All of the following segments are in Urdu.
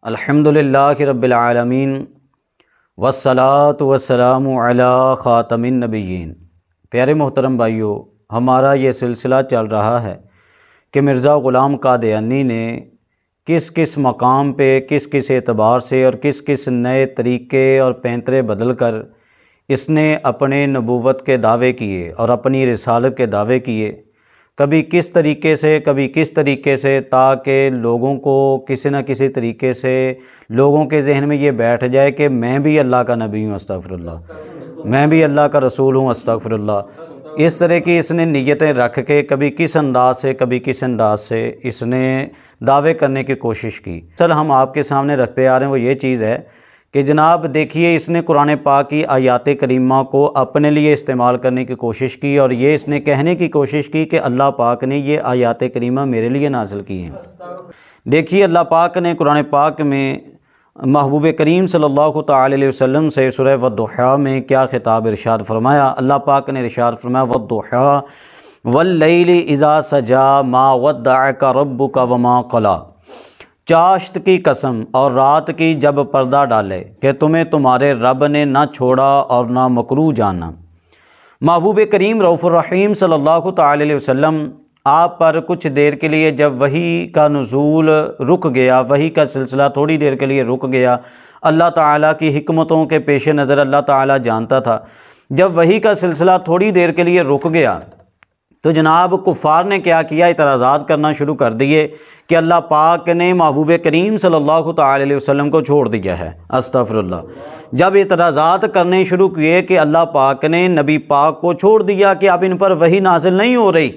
الحمدللہ رب العالمین والصلاة والسلام علی خاتم النبیین۔ پیارے محترم بھائیو، ہمارا یہ سلسلہ چل رہا ہے کہ مرزا غلام قادیانی نے کس کس مقام پہ کس کس اعتبار سے اور کس کس نئے طریقے اور پینترے بدل کر اس نے اپنے نبوت کے دعوے کیے اور اپنی رسالت کے دعوے کیے، کبھی کس طریقے سے کبھی کس طریقے سے، تاکہ لوگوں کو کسی نہ کسی طریقے سے لوگوں کے ذہن میں یہ بیٹھ جائے کہ میں بھی اللہ کا نبی ہوں، استغفر اللہ، میں بھی اللہ کا رسول ہوں، استغفر اللہ۔ اس طرح کی اس نے نیتیں رکھ کے کبھی کس انداز سے کبھی کس انداز سے اس نے دعوے کرنے کی کوشش کی۔ اصل ہم آپ کے سامنے رکھتے آ رہے ہیں وہ یہ چیز ہے کہ جناب دیکھیے، اس نے قرآن پاک کی آیات کریمہ کو اپنے لیے استعمال کرنے کی کوشش کی، اور یہ اس نے کہنے کی کوشش کی کہ اللہ پاک نے یہ آیات کریمہ میرے لیے نازل کی ہیں۔ دیکھیے، اللہ پاک نے قرآن پاک میں محبوب کریم صلی اللہ تعالی علیہ وسلم سے سورہ والضحیٰ میں کیا خطاب ارشاد فرمایا۔ اللہ پاک نے ارشاد فرمایا، والضحیٰ واللیل اذا سجا ما ودعک ربک وما قلی، چاشت کی قسم اور رات کی جب پردہ ڈالے کہ تمہیں تمہارے رب نے نہ چھوڑا اور نہ مکروہ جانا۔ محبوب کریم رؤوف الرحیم صلی اللہ تعالی علیہ وسلم آپ پر کچھ دیر کے لیے جب وحی کا نزول رک گیا، وحی کا سلسلہ تھوڑی دیر کے لیے رک گیا، اللہ تعالیٰ کی حکمتوں کے پیش نظر اللہ تعالیٰ جانتا تھا، جب وحی کا سلسلہ تھوڑی دیر کے لیے رک گیا تو جناب کفار نے کیا کیا، اعتراضات کرنا شروع کر دیے کہ اللہ پاک نے محبوب کریم صلی اللہ تعالی علیہ وسلم کو چھوڑ دیا ہے، استغفر اللہ۔ جب اعتراضات کرنے شروع کیے کہ اللہ پاک نے نبی پاک کو چھوڑ دیا کہ اب ان پر وحی نازل نہیں ہو رہی،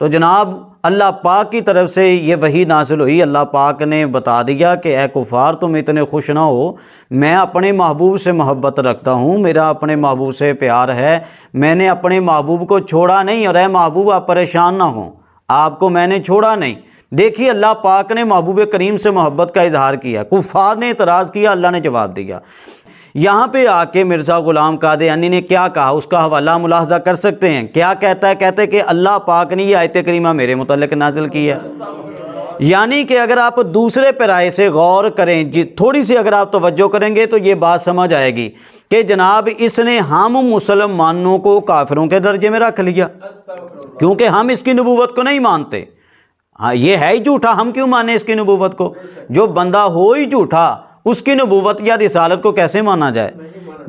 تو جناب اللہ پاک کی طرف سے یہ وحی نازل ہوئی۔ اللہ پاک نے بتا دیا کہ اے کفار، تم اتنے خوش نہ ہو، میں اپنے محبوب سے محبت رکھتا ہوں، میرا اپنے محبوب سے پیار ہے، میں نے اپنے محبوب کو چھوڑا نہیں، اور اے محبوب آپ پریشان نہ ہوں، آپ کو میں نے چھوڑا نہیں۔ دیکھیے، اللہ پاک نے محبوب کریم سے محبت کا اظہار کیا، کفار نے اعتراض کیا، اللہ نے جواب دیا۔ یہاں پہ آ کے مرزا غلام قادیانی نے کیا کہا، اس کا حوالہ ملاحظہ کر سکتے ہیں۔ کیا کہتا ہے؟ کہتے ہیں کہ اللہ پاک نے یہ آیت کریمہ میرے متعلق نازل کی ہے۔ یعنی کہ اگر آپ دوسرے پیرائے سے غور کریں، تھوڑی سی اگر آپ توجہ کریں گے تو یہ بات سمجھ آئے گی کہ جناب اس نے ہم مسلمانوں کو کافروں کے درجے میں رکھ لیا، کیونکہ ہم اس کی نبوت کو نہیں مانتے۔ ہاں، یہ ہے ہی جھوٹا، ہم کیوں مانیں اس کی نبوت کو؟ جو بندہ ہو ہی جھوٹا، اس کی نبوت یا رسالت کو کیسے مانا جائے؟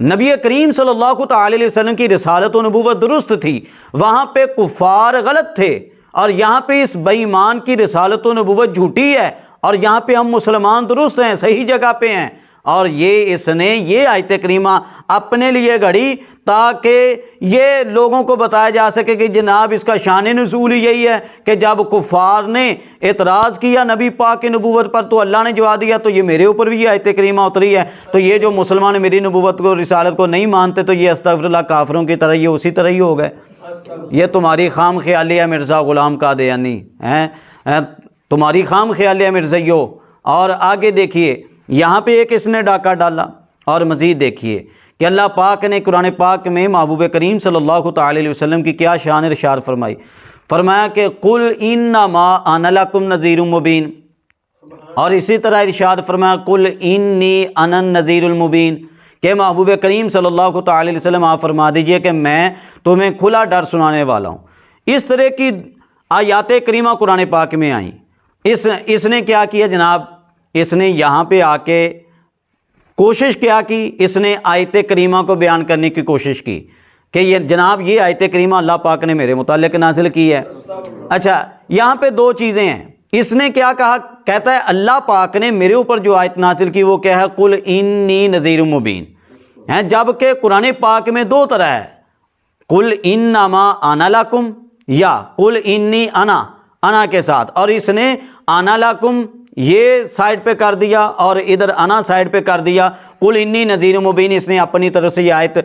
نبی کریم صلی اللہ تعالی علیہ وسلم کی رسالت و نبوت درست تھی، وہاں پہ کفار غلط تھے، اور یہاں پہ اس بے ایمان کی رسالت و نبوت جھوٹی ہے، اور یہاں پہ ہم مسلمان درست ہیں، صحیح جگہ پہ ہیں۔ اور یہ اس نے یہ آیت کریمہ اپنے لیے گھڑی تاکہ یہ لوگوں کو بتایا جا سکے کہ جناب اس کا شان نزول یہی ہے کہ جب کفار نے اعتراض کیا نبی پاک کی نبوت پر تو اللہ نے جواب دیا، تو یہ میرے اوپر بھی یہ آیت کریمہ اتری ہے، تو یہ جو مسلمان میری نبوت کو رسالت کو نہیں مانتے تو یہ استغفر اللہ کافروں کی طرح یہ اسی طرح ہی ہو گئے۔ یہ تمہاری خام خیالی ہے مرزا غلام قادیانی، تمہاری خام خیالی ہے مرزائیو۔ اور آگے دیکھیے، یہاں پہ ایک اس نے ڈاکہ ڈالا، اور مزید دیکھیے کہ اللہ پاک نے قرآن پاک میں محبوب کریم صلی اللہ تعالی علیہ وسلم کی کیا شان ارشاد فرمائی۔ فرمایا کہ قل انما انا لکم نذیر مبین، اور اسی طرح ارشاد فرمایا قل انی انا النذیر المبین، کہ محبوب کریم صلی اللہ تعالی علیہ وسلم آپ فرما دیجئے کہ میں تمہیں کھلا ڈر سنانے والا ہوں۔ اس طرح کی آیات کریمہ قرآن پاک میں آئیں۔ اس نے کیا کیا جناب، اس نے یہاں پہ آ کے کوشش کیا کی، اس نے آیت کریمہ کو بیان کرنے کی کوشش کی کہ یہ جناب یہ آیت کریمہ اللہ پاک نے میرے متعلق نازل کی ہے۔ اچھا، یہاں پہ دو چیزیں ہیں۔ اس نے کیا کہا؟ کہتا ہے اللہ پاک نے میرے اوپر جو آیت نازل کی وہ کیا ہے؟ قل انی نذیر مبین ہے، جبکہ قرآن پاک میں دو طرح ہے، قل انما انا لکم یا قل انی انا کے ساتھ، اور اس نے انا لکم یہ سائڈ پہ کر دیا اور ادھر انا سائڈ پہ کر دیا۔ قل انی نذیر مبین، اس نے اپنی طرف سے یہ آیت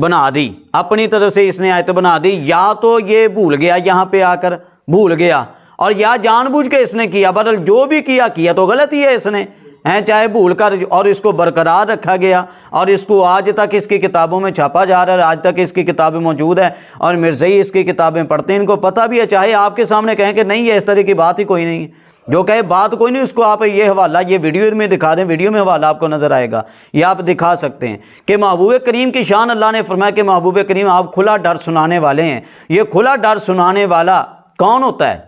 بنا دی، اپنی طرف سے اس نے آیت بنا دی۔ یا تو یہ بھول گیا، یہاں پہ آ کر بھول گیا، اور یا جان بوجھ کے اس نے کیا، بدل جو بھی کیا تو غلط ہی ہے اس نے، چاہے بھول کر، اور اس کو برقرار رکھا گیا، اور اس کو آج تک اس کی کتابوں میں چھاپا جا رہا ہے، آج تک اس کی کتابیں موجود ہیں، اور مرزائی اس کی کتابیں پڑھتے ہیں، ان کو پتہ بھی ہے، چاہے آپ کے سامنے کہیں کہ نہیں ہے، اس طرح کی بات ہی کوئی نہیں ہے، جو کہے بات کوئی نہیں، اس کو آپ یہ حوالہ یہ ویڈیو میں دکھا دیں، ویڈیو میں حوالہ آپ کو نظر آئے گا، یہ آپ دکھا سکتے ہیں کہ محبوب کریم کی شان اللہ نے فرمایا کہ محبوب کریم آپ کھلا ڈر سنانے والے ہیں۔ یہ کھلا ڈر سنانے والا کون ہوتا ہے؟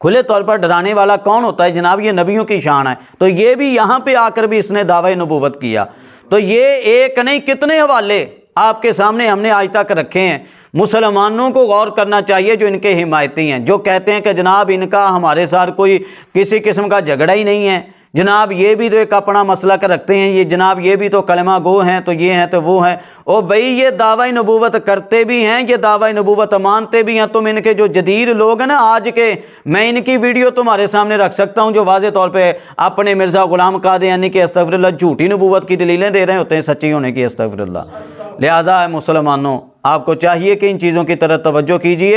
کھلے طور پر ڈرانے والا کون ہوتا ہے؟ جناب یہ نبیوں کی شان ہے۔ تو یہ بھی یہاں پہ آ کر بھی اس نے دعوی نبوت کیا۔ تو یہ ایک نہیں کتنے حوالے آپ کے سامنے ہم نے آج تک رکھے ہیں۔ مسلمانوں کو غور کرنا چاہیے جو ان کے حمایتی ہیں، جو کہتے ہیں کہ جناب ان کا ہمارے ساتھ کوئی کسی قسم کا جھگڑا ہی نہیں ہے، جناب یہ بھی تو ایک اپنا مسلک رکھتے ہیں، یہ جناب یہ بھی تو کلمہ گو ہیں، تو یہ ہیں تو وہ ہیں۔ او بھائی یہ دعوی نبوت کرتے بھی ہیں، یہ دعوی نبوت مانتے بھی ہیں۔ تم ان کے جو جدید لوگ ہیں نا آج کے، میں ان کی ویڈیو تمہارے سامنے رکھ سکتا ہوں جو واضح طور پہ اپنے مرزا غلام قادیانی کے استغفر اللہ جھوٹی نبوت کی دلیلیں دے رہے ہوتے ہیں سچی ہونے کی، استغفر اللہ۔ لہذا مسلمانوں آپ کو چاہیے کہ ان چیزوں کی طرف توجہ کیجیے۔